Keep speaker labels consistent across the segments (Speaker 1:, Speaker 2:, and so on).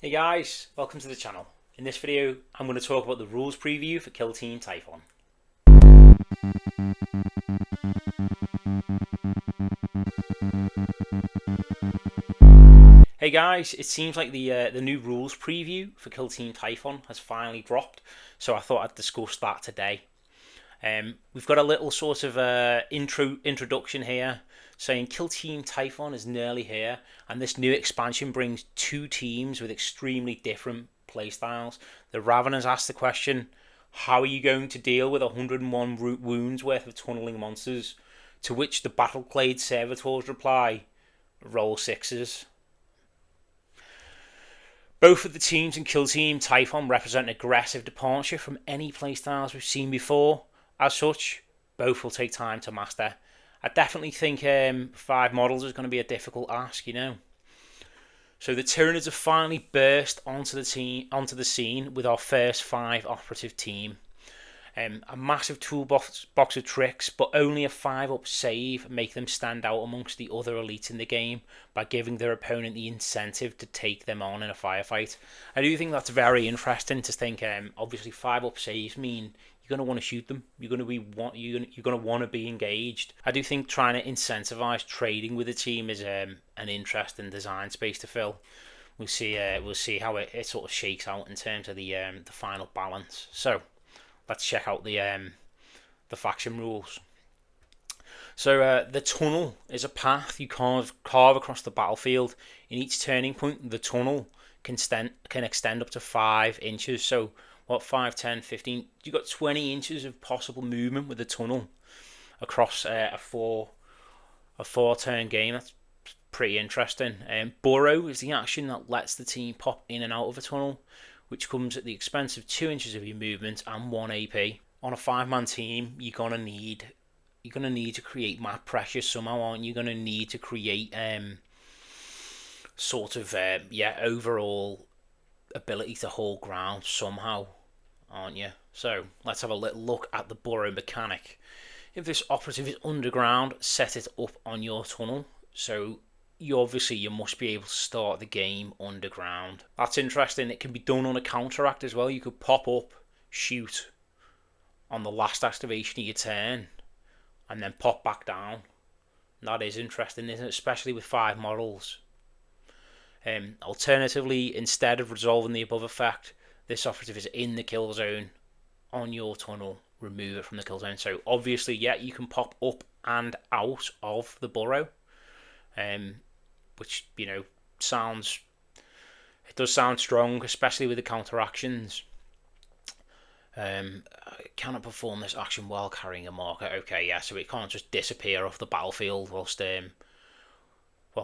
Speaker 1: Hey guys, welcome to the channel. In this video, I'm going to talk about the rules preview for Kill Team Typhon. Hey guys, it seems like the new rules preview for Kill Team Typhon has finally dropped, so I thought I'd discuss that today. We've got a little sort of introduction here saying Kill Team Typhon is nearly here, and this new expansion brings two teams with extremely different playstyles. The Raveners ask the question, how are you going to deal with 101 wounds worth of tunneling monsters? To which the Battleclad servitors reply, roll sixes. Both of the teams in Kill Team Typhon represent an aggressive departure from any playstyles we've seen before. As such, both will take time to master. I definitely think 5 models is going to be a difficult ask, So the Tyranids have finally burst onto the scene with our first 5 operative team. A massive toolbox of tricks, but only a 5-up save make them stand out amongst the other elites in the game by giving their opponent the incentive to take them on in a firefight. I do think that's very interesting to think. Obviously, 5-up saves mean you're going to want to shoot them. You're going to want to be engaged. I do think trying to incentivize trading with a team is an interesting design space to fill. We'll see how it sort of shakes out in terms of the final balance. So let's check out the faction rules. So the tunnel is a path you carve across the battlefield. In each turning point, the tunnel can extend up to 5 inches. So what, 5, 10, 15? You've got 20 inches of possible movement with the tunnel across a 4-turn game. That's pretty interesting. Burrow is the action that lets the team pop in and out of a tunnel, which comes at the expense of 2 inches of your movement and 1 AP. On a 5-man team, you're gonna need to create map pressure somehow, aren't you? You're gonna need to create overall ability to hold ground somehow, aren't you? So let's have a little look at the burrow mechanic. If this operative is underground, set it up on your tunnel. So you must be able to start the game underground. That's interesting. It can be done on a counteract as well. You could pop up, shoot on the last activation of your turn, and then pop back down. That is interesting, isn't it? Especially with 5 models. Alternatively, instead of resolving the above effect, this operative is in the kill zone on your tunnel. Remove it from the kill zone. So obviously, yeah, you can pop up and out of the burrow. Which does sound strong, especially with the counteractions. Cannot perform this action while carrying a marker. Okay, yeah, so it can't just disappear off the battlefield whilst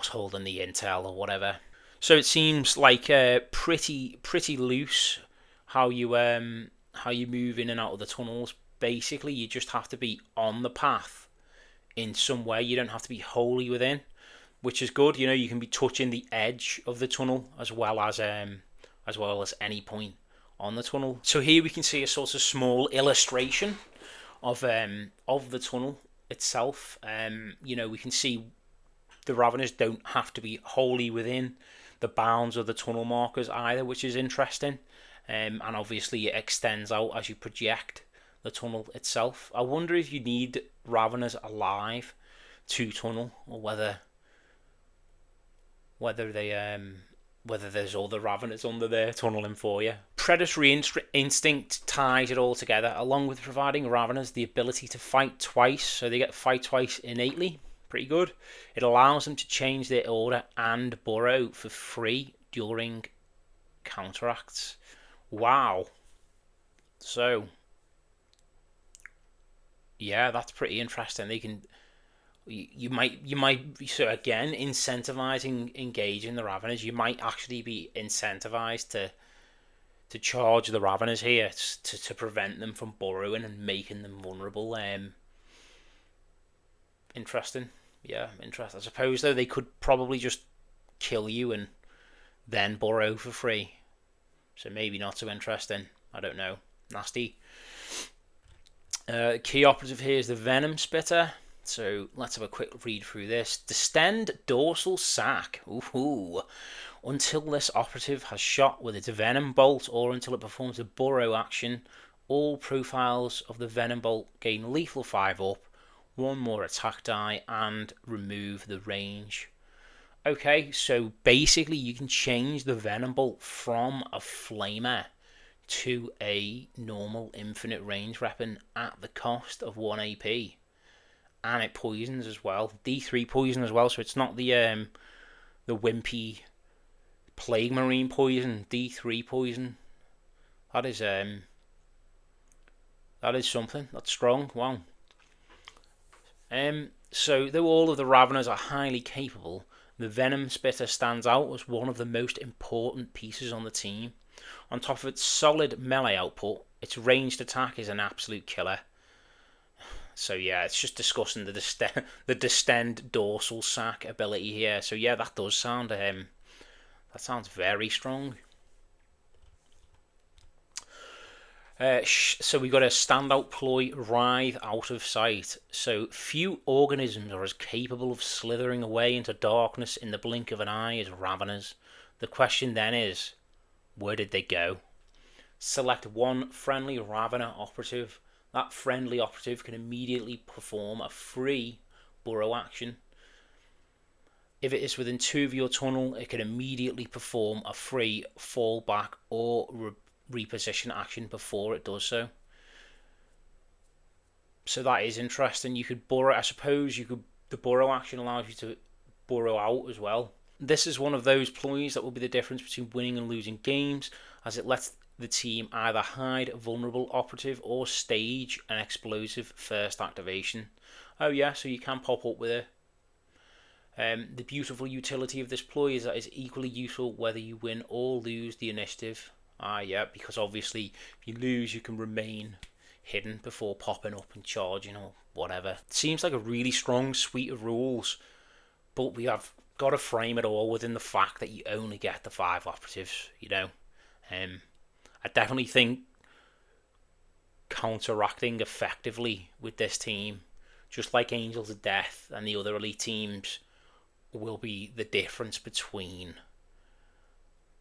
Speaker 1: holding the intel or whatever. So it seems like pretty loose how you move in and out of the tunnels. Basically, you just have to be on the path in some way. You don't have to be wholly within, which is good. You can be touching the edge of the tunnel as well as any point on the tunnel. So here we can see a sort of small illustration of the tunnel itself. We can see the Raveners don't have to be wholly within the bounds of the tunnel markers either, which is interesting. And obviously it extends out as you project the tunnel itself. I wonder if you need Raveners alive to tunnel, or whether there's other Raveners under there tunneling for you. Predatory instinct ties it all together, along with providing Raveners the ability to fight twice, so they get to fight twice innately. Pretty good. It allows them to change their order and burrow for free during counteracts. Wow. So yeah, that's pretty interesting. You might so again, incentivizing engaging the Raveners. You might actually be incentivized to charge the Raveners here to prevent them from burrowing and making them vulnerable. Interesting. Yeah, interesting. I suppose though they could probably just kill you and then burrow for free. So maybe not so interesting. I don't know. Nasty. Key operative here is the Venom Spitter. So let's have a quick read through this. Distend dorsal sac. Ooh. Until this operative has shot with its venom bolt or until it performs a burrow action, all profiles of the venom bolt gain lethal 5 up, 1 more attack die, and remove the range. Okay, so basically you can change the venom bolt from a flamer to a normal infinite range weapon at the cost of 1 AP. And it poisons as well. D3 poison as well, so it's not the wimpy Plague Marine poison, D3 poison. That is something. That's strong. Wow. So though all of the Raveners are highly capable, the Venom Spitter stands out as one of the most important pieces on the team. On top of its solid melee output, its ranged attack is an absolute killer. So yeah, it's just discussing the distend dorsal sac ability here. So yeah, that does sound that sounds very strong. So we got a standout ploy, writhe out of sight. So few organisms are as capable of slithering away into darkness in the blink of an eye as Raveners. The question then is, where did they go? Select one friendly Ravener operative. That friendly operative can immediately perform a free burrow action. If it is within 2 of your tunnel, it can immediately perform a free fall back or reposition action before it does so. So that is interesting. You could burrow, I suppose the burrow action allows you to burrow out as well. This is one of those ploys that will be the difference between winning and losing games, as it lets the team either hide a vulnerable operative or stage an explosive first activation. Oh yeah, so you can pop up with it. The beautiful utility of this ploy is that it's equally useful whether you win or lose the initiative. Yeah, because obviously if you lose you can remain hidden before popping up and charging or whatever. It seems like a really strong suite of rules, but we have got to frame it all within the fact that you only get the 5 operatives, you know. I definitely think counteracting effectively with this team, just like Angels of Death and the other elite teams, will be the difference between,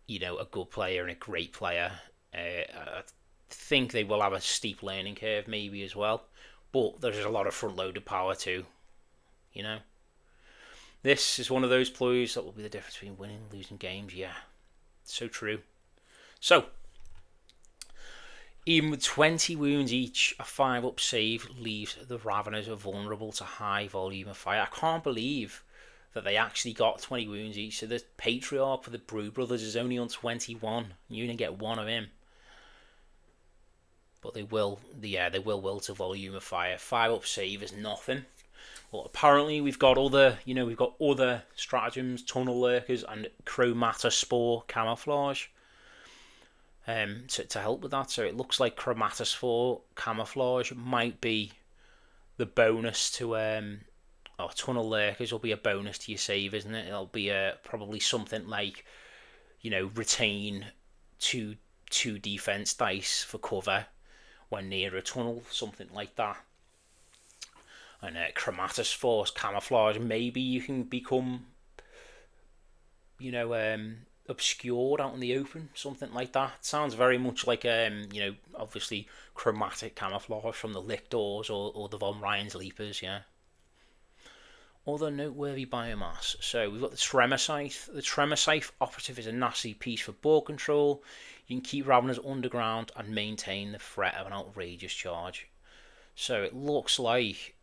Speaker 1: you know, a good player and a great player. I think they will have a steep learning curve maybe as well, but there's a lot of front-loaded power too, you know. This is one of those ploys that will be the difference between winning and losing games. Yeah, so true. So, even with 20 wounds each, a 5-up save leaves the Raveners vulnerable to high volume of fire. I can't believe that they actually got 20 wounds each. So the Patriarch for the Brood Brothers is only on 21. You only get 1 of him. But they will will to volume of fire. 5-up save is nothing. Well, apparently we've got other stratagems, tunnel lurkers, and Chromata Spore camouflage. To help with that. So it looks like Chromata Spore camouflage might be the bonus to tunnel lurkers will be a bonus to your save, isn't it? It'll be probably something like, you know, retain two defense dice for cover when near a tunnel, something like that. And Chromatus Force camouflage, maybe you can become, you know, obscured out in the open, something like that. It sounds very much like obviously chromatic camouflage from the Lictors or the Von Ryan's Leapers, yeah. Other noteworthy biomass. So we've got the Tremor Scythe. The Tremor Scythe operative is a nasty piece for board control. You can keep Raveners underground and maintain the threat of an outrageous charge. So it looks like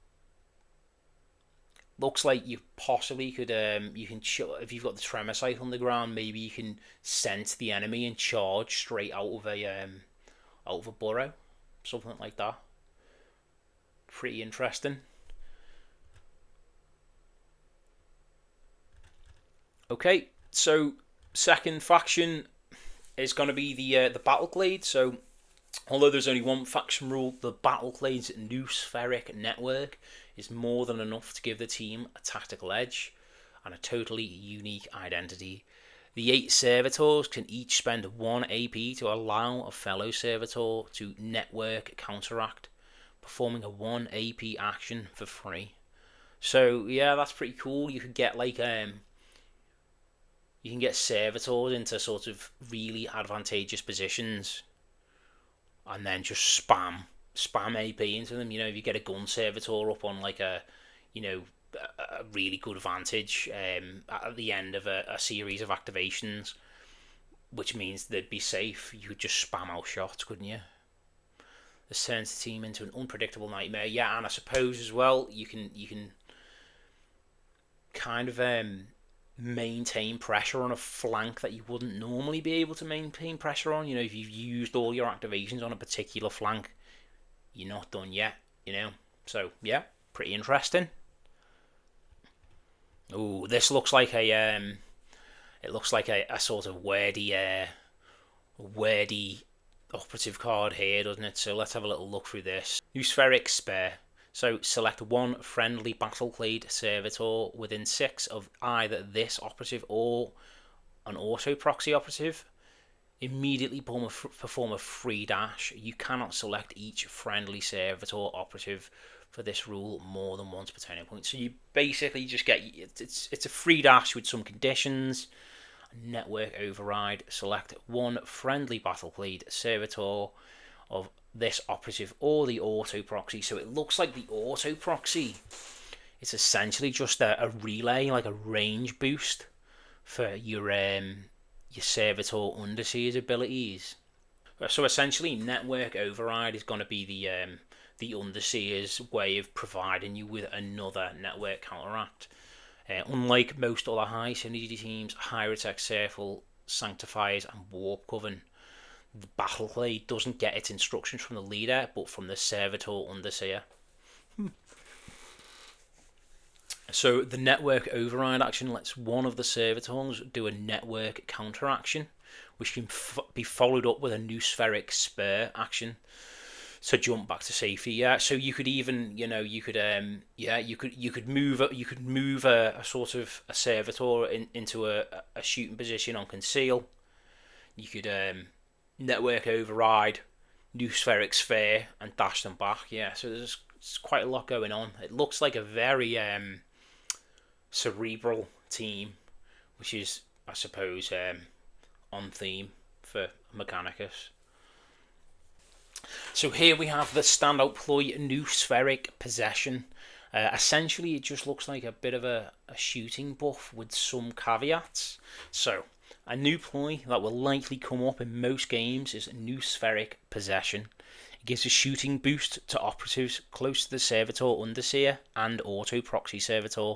Speaker 1: you possibly could you can if you've got the Tremor Scythe on the ground, maybe you can sense the enemy and charge straight out of a burrow, something like that. Pretty interesting. Okay, so second faction is going to be the Battleclad. So although there's only one faction rule, the Battleclad's new spheric network is more than enough to give the team a tactical edge and a totally unique identity. The 8 servitors can each spend 1 AP to allow a fellow servitor to network counteract, performing a 1 AP action for free. So yeah, that's pretty cool. You could get like You can get servitors into sort of really advantageous positions, and then just spam AP into them. If you get a gun servitor up on like a really good advantage at the end of a series of activations, which means they'd be safe, you could just spam out shots, couldn't you? This turns the team into an unpredictable nightmare. Yeah, and I suppose as well you can kind of maintain pressure on a flank that you wouldn't normally be able to maintain pressure on. If you've used all your activations on a particular flank, you're not done yet. So yeah, pretty interesting. Oh, this looks like it looks like a sort of wordy operative card here, doesn't it? So let's have a little look through this. New Spherical Spare. So select one friendly Battleclad servitor within 6 of either this operative or an auto proxy operative. Immediately perform a free dash. You cannot select each friendly servitor operative for this rule more than once per turning point. So you basically just get it's a free dash with some conditions. Network override. Select one friendly Battleclad servitor of this operative or the auto proxy. So it looks like the auto proxy, it's essentially just a relay, like a range boost for your servitor underseer's abilities. So essentially, network override is going to be the underseer's way of providing you with another network counteract. Unlike most other high synergy teams, Hierotech Circle, Sanctifiers, and Warp Coven, the Battleclad doesn't get its instructions from the leader, but from the servitor underseer. So the network override action lets one of the servitors do a network counteraction, which can be followed up with a new Spherical Spare action to jump back to safety. Yeah, so you could even, you could move a sort of a servitor into a shooting position on conceal. You could network override, new Spherical Spare, and dash them back. Yeah, so there's quite a lot going on. It looks like a very cerebral team, which is, I suppose, on theme for Mechanicus. So here we have the standout ploy, new Spheric Possession. Essentially, it just looks like a bit of a shooting buff with some caveats. So, a new ploy that will likely come up in most games is new Spheric Possession. It gives a shooting boost to operatives close to the servitor underseer and auto proxy servitor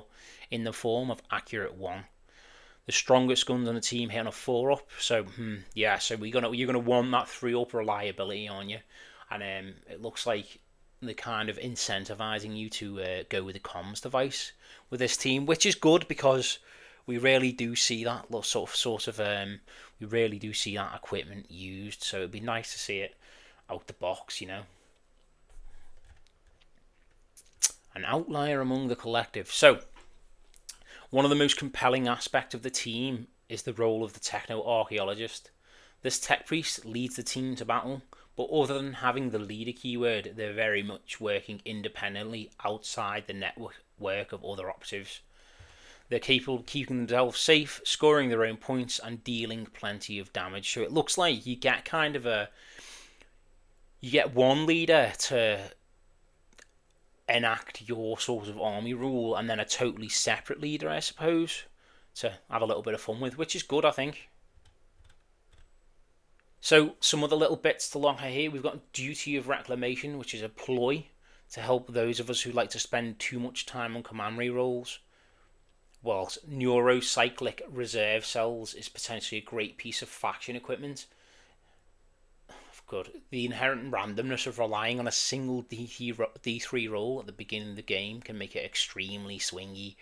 Speaker 1: in the form of accurate 1. The strongest guns on the team hit on a 4-up, so yeah, so you're gonna want that 3-up reliability on you, and it looks like they're kind of incentivizing you to go with a comms device with this team, which is good because we rarely do see that we rarely do see that equipment used, so it'd be nice to see it out the box, An outlier among the collective. So, one of the most compelling aspects of the team is the role of the techno-archaeologist. This tech priest leads the team to battle, but other than having the leader keyword, they're very much working independently outside the network of other operatives. They're capable of keeping themselves safe, scoring their own points, and dealing plenty of damage. So it looks like you get one leader to enact your sort of army rule, and then a totally separate leader, I suppose, to have a little bit of fun with, which is good, I think. So some other little bits to look at here. We've got Duty of Reclamation, which is a ploy to help those of us who like to spend too much time on command rerolls. Whilst Neurocyclic Reserve Cells is potentially a great piece of faction equipment. Good. The inherent randomness of relying on a single D3 roll at the beginning of the game can make it extremely swingy.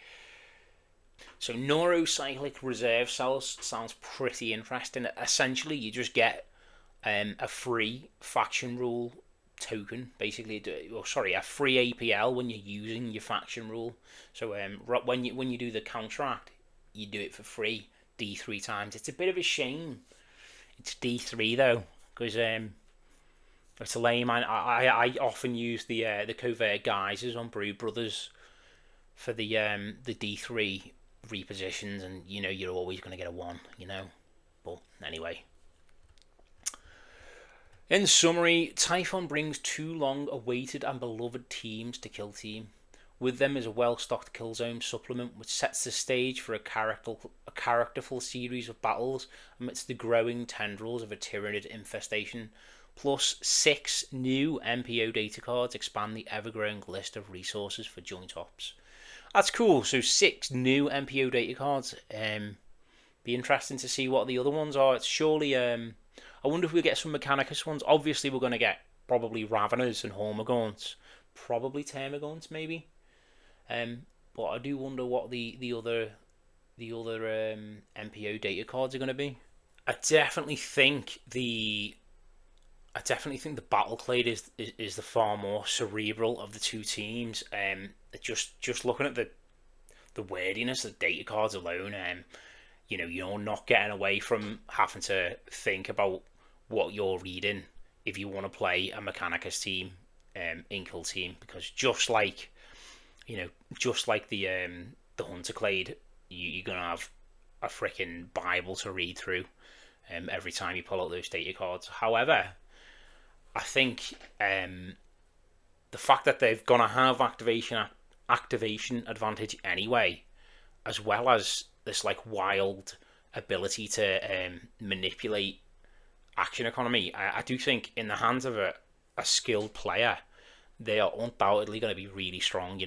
Speaker 1: So Neurocyclic Reserve Cells sounds pretty interesting. Essentially, you just get a free faction rule token, basically, a free APL when you're using your faction rule. So when you do the contract, you do it for free D3 times. It's a bit of a shame it's D3 though, because it's lame. I often use the covert guises on Brood Brothers for the D3 repositions, and you're always going to get a 1. But anyway. In summary, Typhon brings 2 long-awaited and beloved teams to Kill Team. With them is a well-stocked Killzone supplement which sets the stage for a characterful series of battles amidst the growing tendrils of a Tyranid infestation. Plus, 6 new MPO data cards expand the ever-growing list of resources for joint ops. That's cool. So 6 new MPO data cards. Be interesting to see what the other ones are. It's surely. I wonder if we'll get some Mechanicus ones. Obviously, we're going to get probably Raveners and Hormagaunts, probably Termagants maybe. But I do wonder what the other MPO data cards are going to be. I definitely think the Battleclad is the far more cerebral of the 2 teams. Just looking at the weirdiness of the data cards alone, you're not getting away from having to think about what you're reading if you want to play a Mechanicus team in Kill Team, because just like the Hunterclad, you're gonna have a freaking Bible to read through every time you pull out those data cards. However, I think the fact that they're gonna have activation advantage anyway, as well as this like wild ability to manipulate action economy, I do think in the hands of a skilled player, they are undoubtedly going to be really strong.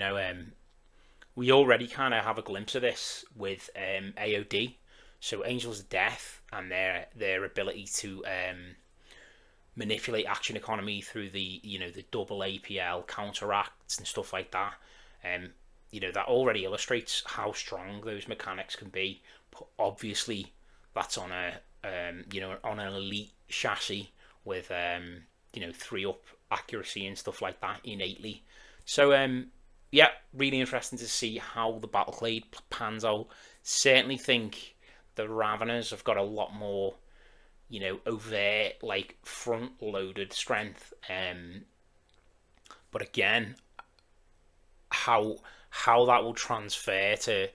Speaker 1: We already kind of have a glimpse of this with AOD, so Angels of Death, and their ability to manipulate action economy through the double APL counteracts and stuff like that. That already illustrates how strong those mechanics can be. But obviously, that's on on an elite chassis with 3-up accuracy and stuff like that innately. So really interesting to see how the Battleclad pans out. Certainly think the Raveners have got a lot more overt, like front loaded strength. But again, how that will transfer to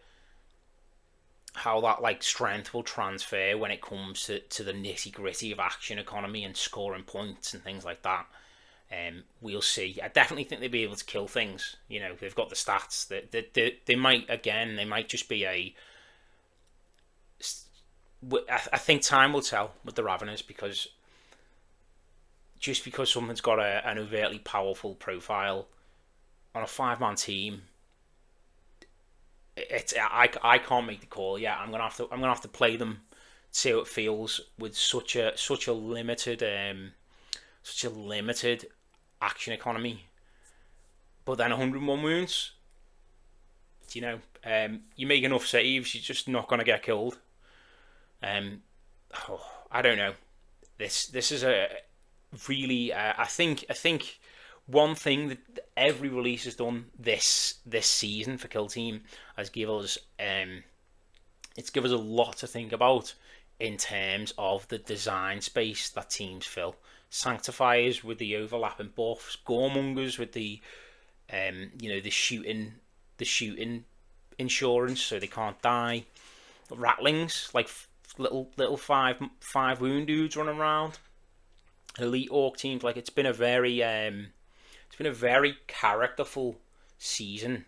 Speaker 1: how that like strength will transfer when it comes to the nitty gritty of action economy and scoring points and things like that. We'll see. I definitely think they'll be able to kill things. They've got the stats. They might just be a. I think time will tell with the Raveners, because just because someone's got an overtly powerful profile on a 5-man team, I can't make the call. Yeah, I'm gonna have to play them, see how it feels with such a limited action economy. But then 101 wounds, you make enough saves, you're just not gonna get killed. I don't know. This is a really I think one thing that every release has done this season for Kill Team has given us a lot to think about in terms of the design space that teams fill. Sanctifiers with the overlapping buffs, Goremongers with the the shooting insurance so they can't die, Ratlings like little five wound dudes running around, elite orc teams. Like it's been a very characterful season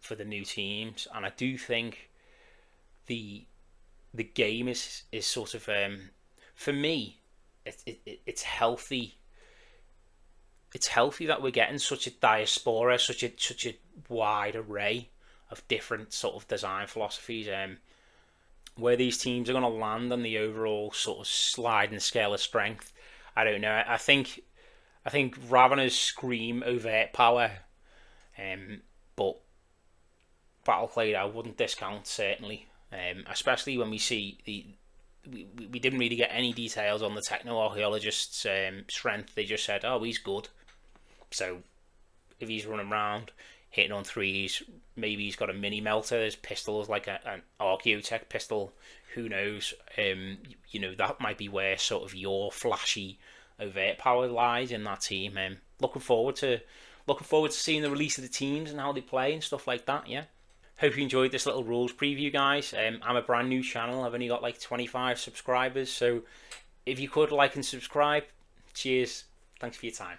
Speaker 1: for the new teams, and I do think the game is sort of for me it's healthy. It's healthy that we're getting such a diaspora, such a wide array of different sort of design philosophies. Where these teams are going to land on the overall sort of sliding scale of strength, I don't know. I think Raveners scream overt power, but Battleclad I wouldn't discount certainly, especially when we see we didn't really get any details on the techno-archaeologist's strength. They just said, oh, he's good. So if he's running around hitting on threes, maybe he's got a mini melter. His pistol is like an Archaeotech pistol. Who knows? That might be where sort of your flashy overt power lies in that team. Looking forward to seeing the release of the teams and how they play and stuff like that. Yeah. Hope you enjoyed this little rules preview, guys. I'm a brand new channel. I've only got like 25 subscribers, so if you could like and subscribe, cheers. Thanks for your time.